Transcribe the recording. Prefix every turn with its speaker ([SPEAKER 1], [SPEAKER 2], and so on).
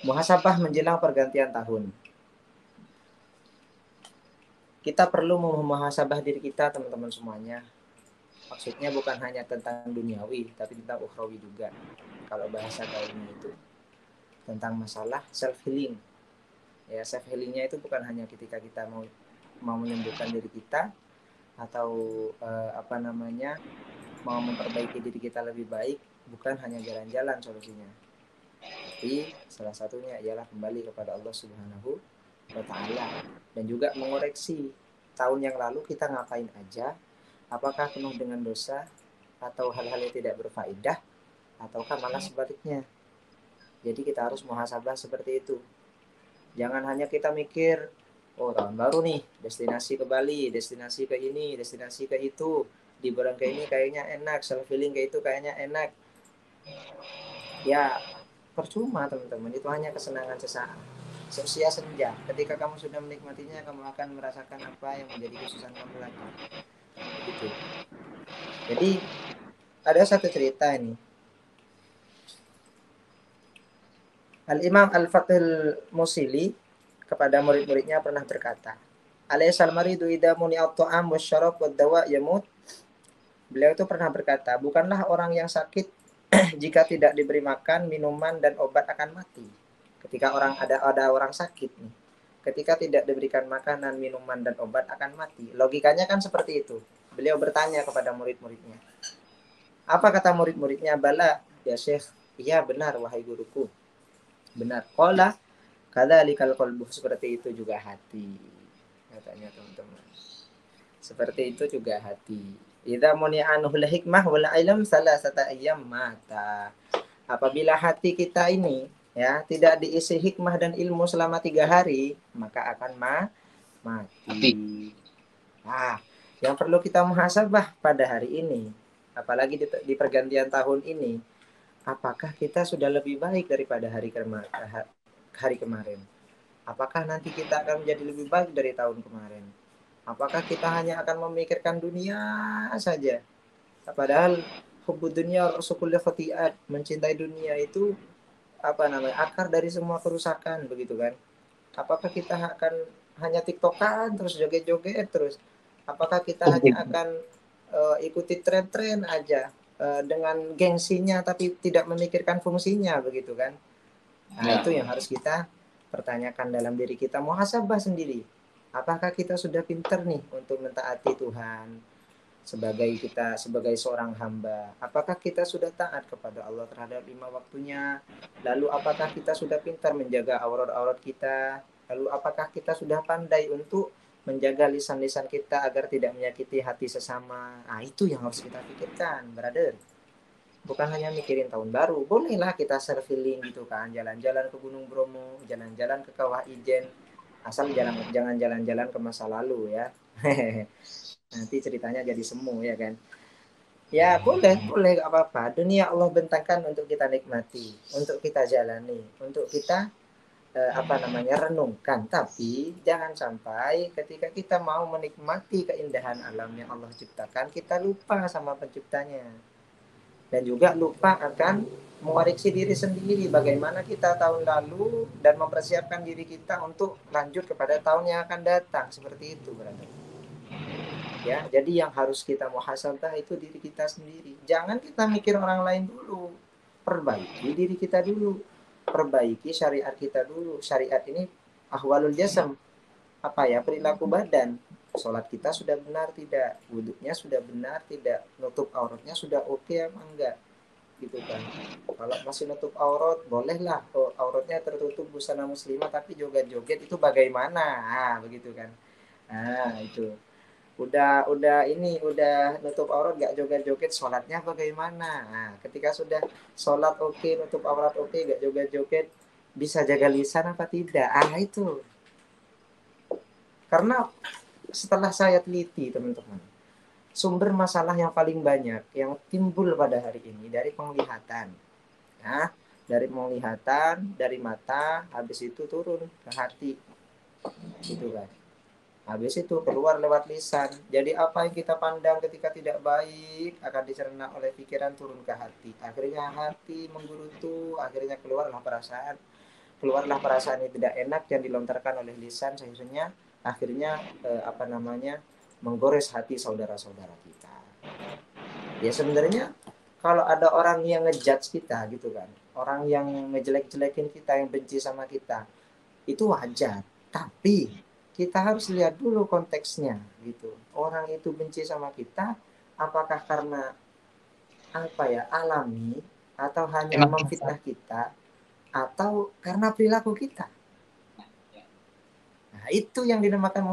[SPEAKER 1] Muhasabah menjelang pergantian tahun. Kita perlu memuhasabah diri kita, teman-teman semuanya. Maksudnya bukan hanya tentang duniawi, tapi tentang ukhrawi juga. Kalau bahasa gaulnya itu tentang masalah self healing. Ya, self healingnya itu bukan hanya ketika kita mau menyembuhkan diri kita atau mau memperbaiki diri kita lebih baik, bukan hanya jalan-jalan solusinya. Tapi salah satunya ialah kembali kepada Allah Subhanahu wa taala dan juga mengoreksi tahun yang lalu kita ngapain aja, apakah penuh dengan dosa atau hal-hal yang tidak berfaedah ataukah malah sebaliknya. Jadi kita harus muhasabah seperti itu. Jangan hanya kita mikir, oh tahun baru nih, destinasi ke Bali, destinasi ke ini, destinasi ke itu, liburan ke ini kayaknya enak, self healing ke itu kayaknya enak. Ya percuma teman-teman, itu hanya kesenangan sesaat. Sia senja. Ketika kamu sudah menikmatinya, kamu akan merasakan apa yang menjadi khususan kamu lagi. Begitu. Jadi ada satu cerita ini. Al-Imam Al-Fathul Musili kepada murid-muridnya pernah berkata, Alaysal maridu idza muni'at ta'am wasyarab wad-dawa yamut. Beliau itu pernah berkata, bukanlah orang yang sakit jika tidak diberi makan, minuman dan obat akan mati. Ketika ada orang sakit nih, ketika tidak diberikan makanan, minuman dan obat akan mati. Logikanya kan seperti itu. Beliau bertanya kepada murid-muridnya. Apa kata murid-muridnya? Bala, ya Syekh. Iya benar wahai guruku. Benar. Qala kadzalikal qalbu, seperti itu juga hati. Katanya teman-teman. Seperti itu juga hati. Idza muni'anul hikmah wal ilm salasata ayyam mata. Apabila hati kita ini ya tidak diisi hikmah dan ilmu selama 3 hari, maka akan mati. Nah, yang perlu kita muhasabah pada hari ini, apalagi di pergantian tahun ini, apakah kita sudah lebih baik daripada hari kemarin? Apakah nanti kita akan menjadi lebih baik dari tahun kemarin? Apakah kita hanya akan memikirkan dunia saja? Padahal hubud dunia rasulullah khati'at, mencintai dunia itu akar dari semua kerusakan, begitu kan? Apakah kita akan hanya tiktokan terus joget-joget terus? Apakah kita hanya akan ikuti tren-tren aja dengan gengsinya tapi tidak memikirkan fungsinya, begitu kan? Nah, itu yang harus kita pertanyakan dalam diri kita, muhasabah sendiri. Apakah kita sudah pintar nih untuk mentaati Tuhan sebagai seorang hamba? Apakah kita sudah taat kepada Allah terhadap 5 waktunya? Lalu apakah kita sudah pintar menjaga aurat-aurat kita? Lalu apakah kita sudah pandai untuk menjaga lisan-lisan kita agar tidak menyakiti hati sesama? Nah, itu yang harus kita pikirkan, brother. Bukan hanya mikirin tahun baru, bolehlah kita self healing gitu kan, jalan-jalan ke Gunung Bromo, jalan-jalan ke Kawah Ijen, asal jangan jalan-jalan ke masa lalu ya. Nanti ceritanya jadi semu ya kan. Ya boleh gak apa-apa. Dunia Allah bentangkan untuk kita nikmati, untuk kita jalani, untuk kita renungkan. Tapi jangan sampai ketika kita mau menikmati keindahan alam yang Allah ciptakan, kita lupa sama penciptanya. Dan juga lupa akan mengoreksi diri sendiri bagaimana kita tahun lalu dan mempersiapkan diri kita untuk lanjut kepada tahun yang akan datang, seperti itu berarti. Ya, jadi yang harus kita muhasabah itu diri kita sendiri. Jangan kita mikir orang lain dulu. Perbaiki diri kita dulu. Perbaiki syariat kita dulu. Syariat ini ahwalul jasam, perilaku badan. Sholat kita sudah benar tidak, wudhunya sudah benar tidak, nutup auratnya sudah oke apa enggak, gitu kan. Kalau masih nutup aurat, bolehlah auratnya tertutup busana muslimah tapi joget-joget, itu bagaimana? Begitu kan. Nah itu udah nutup aurat gak joget-joget, sholatnya bagaimana? Nah, ketika sudah sholat oke, nutup aurat oke, gak joget-joget, bisa jaga lisan apa tidak? Itu karena setelah saya teliti teman-teman, sumber masalah yang paling banyak yang timbul pada hari ini dari penglihatan. Nah, dari penglihatan, dari mata, habis itu turun ke hati, gitu kan. Habis itu keluar lewat lisan. Jadi apa yang kita pandang ketika tidak baik akan dicerna oleh pikiran turun ke hati. Akhirnya hati menggerutu, akhirnya keluarlah perasaan. keluarlah perasaan yang tidak enak yang dilontarkan oleh lisan sehingga akhirnya menggores hati saudara-saudara kita. Ya sebenarnya kalau ada orang yang ngejudge kita gitu kan, orang yang ngejelek-jelekin kita, yang benci sama kita, itu wajar. Tapi kita harus lihat dulu konteksnya gitu. Orang itu benci sama kita apakah karena alami atau hanya
[SPEAKER 2] Emang
[SPEAKER 1] memfitnah kita atau karena perilaku kita. Nah, itu yang dinamakan